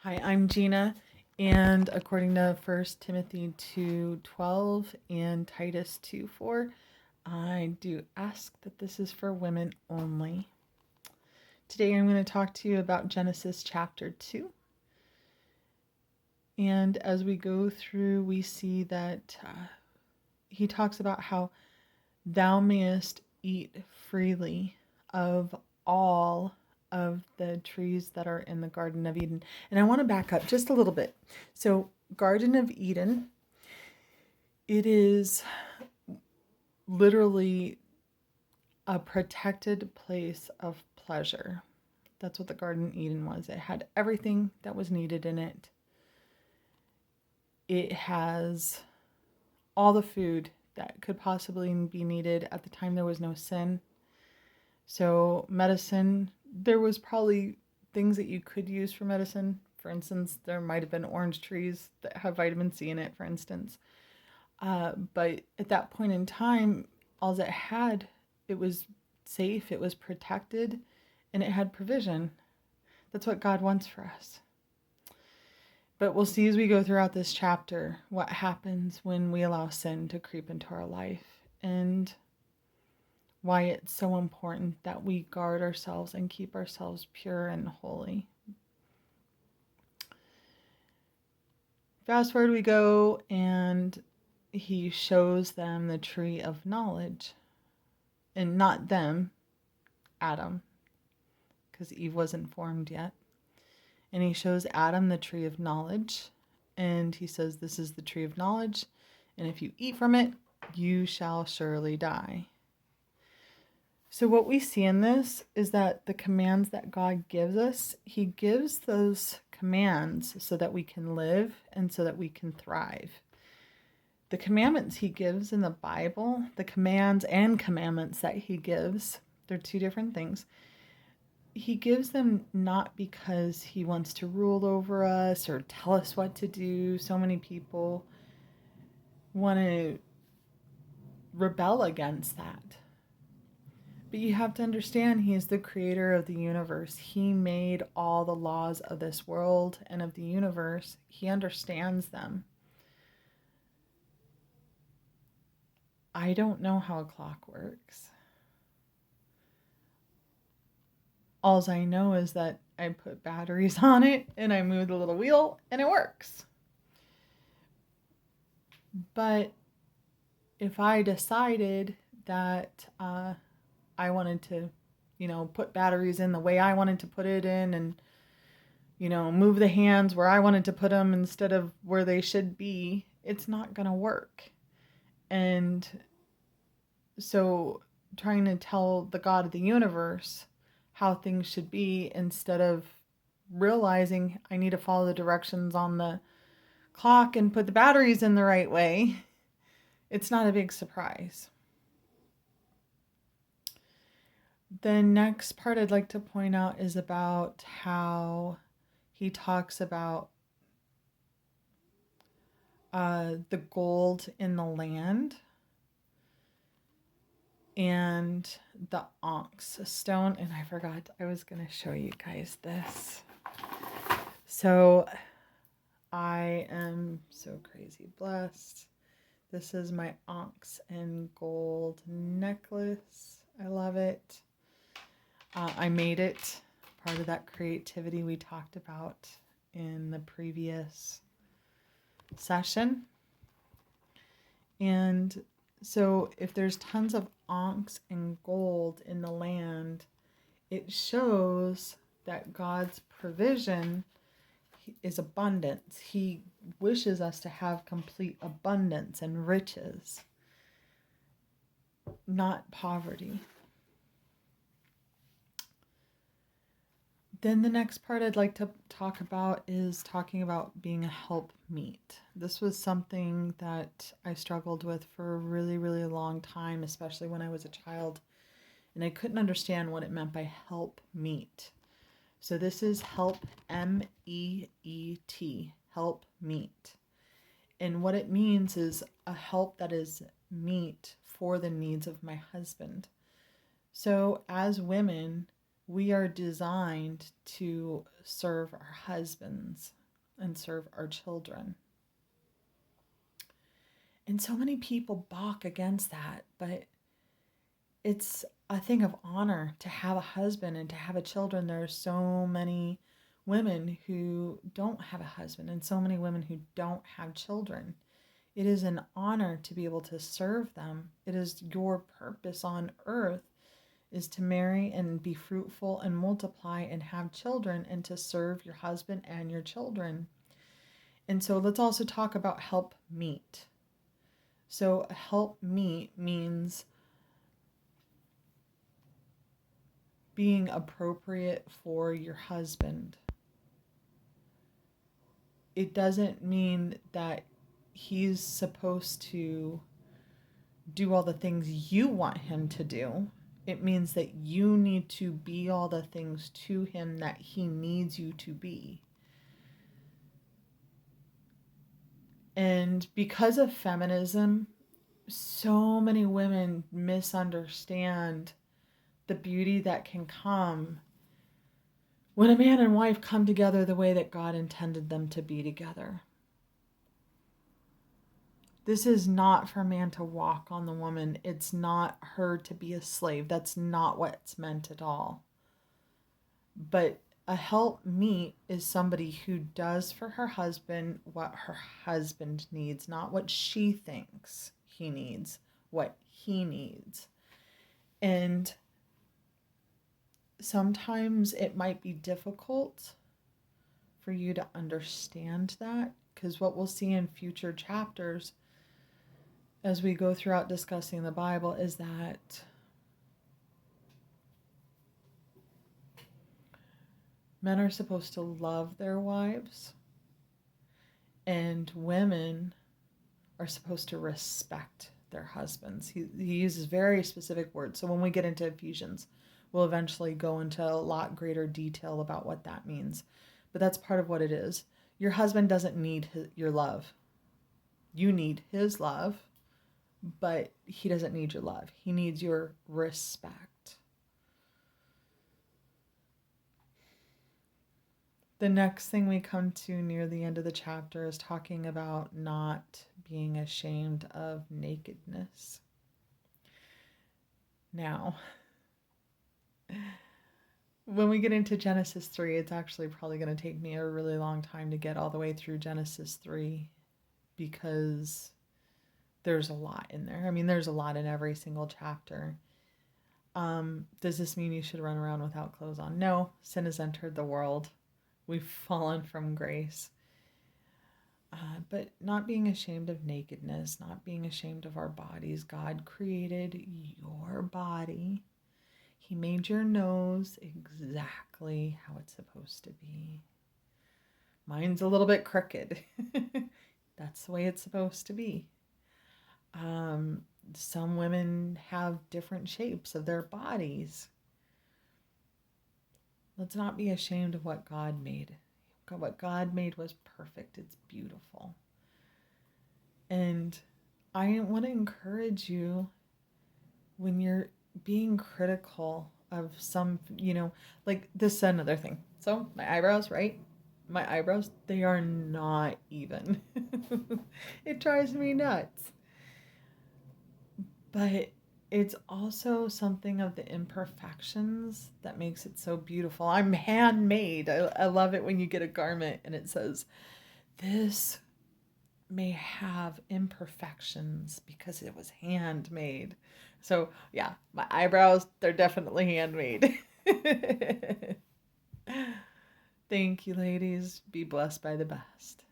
Hi, I'm Gina, and according to 1 Timothy 2:12 and Titus 2:4, I do ask that this is for women only. Today I'm going to talk to you about Genesis chapter 2. And as we go through, we see that he talks about how thou mayest eat freely of all of the trees that are in the Garden of Eden. And I want to back up just a little bit. So, Garden of Eden, it is literally a protected place of pleasure. That's what the Garden of Eden was. It had everything that was needed in it. It has all the food that could possibly be needed. At the time, there was no sin. So, medicine, there was probably things that you could use for medicine. For instance, there might have been orange trees that have vitamin C in it, for instance. But at that point in time, all it had, it was safe, it was protected, and it had provision. That's what God wants for us. But we'll see as we go throughout this chapter what happens when we allow sin to creep into our life and why it's so important that we guard ourselves and keep ourselves pure and holy. Fast forward we go, and he shows them the tree of knowledge. And not them, Adam, because Eve wasn't formed yet. And he shows Adam the tree of knowledge. And he says, this is the tree of knowledge. And if you eat from it, you shall surely die. So what we see in this is that the commands that God gives us, he gives those commands so that we can live and so that we can thrive. The commandments he gives in the Bible, the commands and commandments that he gives, they're two different things. He gives them not because he wants to rule over us or tell us what to do. So many people want to rebel against that. But you have to understand, he is the creator of the universe. He made all the laws of this world and of the universe. He understands them. I don't know how a clock works. All I know is that I put batteries on it and I move the little wheel and it works. But if I decided that I wanted to, put batteries in the way I wanted to put it in and, move the hands where I wanted to put them instead of where they should be, it's not going to work. And so trying to tell the God of the universe how things should be instead of realizing I need to follow the directions on the clock and put the batteries in the right way, it's not a big surprise. The next part I'd like to point out is about how he talks about the gold in the land and the onyx stone. And I forgot, I was going to show you guys this. So I am so crazy blessed. This is my onyx and gold necklace. I love it. I made it, part of that creativity we talked about in the previous session. And so if there's tons of onyx and gold in the land, it shows that God's provision is abundance. He wishes us to have complete abundance and riches, not poverty. Then the next part I'd like to talk about is talking about being a helpmeet. This was something that I struggled with for a really, really long time, especially when I was a child, and I couldn't understand what it meant by helpmeet. So this is help, M-E-E-T, helpmeet. And what it means is a help that is meet for the needs of my husband. So as women, We are designed to serve our husbands and serve our children. And so many people balk against that, but it's a thing of honor to have a husband and to have a children. There are so many women who don't have a husband and so many women who don't have children. It is an honor to be able to serve them. It is your purpose on earth is to marry and be fruitful and multiply and have children and to serve your husband and your children. And so let's also talk about help meet. So help meet means being appropriate for your husband. It doesn't mean that he's supposed to do all the things you want him to do. It means that you need to be all the things to him that he needs you to be. And because of feminism, so many women misunderstand the beauty that can come when a man and wife come together the way that God intended them to be together. This is not for a man to walk on the woman. It's not her to be a slave. That's not what it's meant at all. But a helpmeet is somebody who does for her husband what her husband needs, not what she thinks he needs, what he needs. And sometimes it might be difficult for you to understand that, because what we'll see in future chapters as we go throughout discussing the Bible is that men are supposed to love their wives and women are supposed to respect their husbands. He uses very specific words. So when we get into Ephesians, we'll eventually go into a lot greater detail about what that means. But that's part of what it is. Your husband doesn't need your love. You need his love, but he doesn't need your love. He needs your respect. The next thing we come to near the end of the chapter is talking about not being ashamed of nakedness. Now, when we get into Genesis 3, it's actually probably going to take me a really long time to get all the way through Genesis 3 because there's a lot in there. I mean, there's a lot in every single chapter. Does this mean you should run around without clothes on? No, sin has entered the world. We've fallen from grace. But not being ashamed of nakedness, not being ashamed of our bodies. God created your body. He made your nose exactly how it's supposed to be. Mine's a little bit crooked. That's the way it's supposed to be. Some women have different shapes of their bodies. Let's not be ashamed of what God made. What God made was perfect. It's beautiful. And I want to encourage you when you're being critical of some, like this is another thing. So my eyebrows, right? My eyebrows, they are not even. It drives me nuts. But it's also something of the imperfections that makes it so beautiful. I'm handmade. I love it when you get a garment and it says, this may have imperfections because it was handmade. So, yeah, my eyebrows, they're definitely handmade. Thank you, ladies. Be blessed by the best.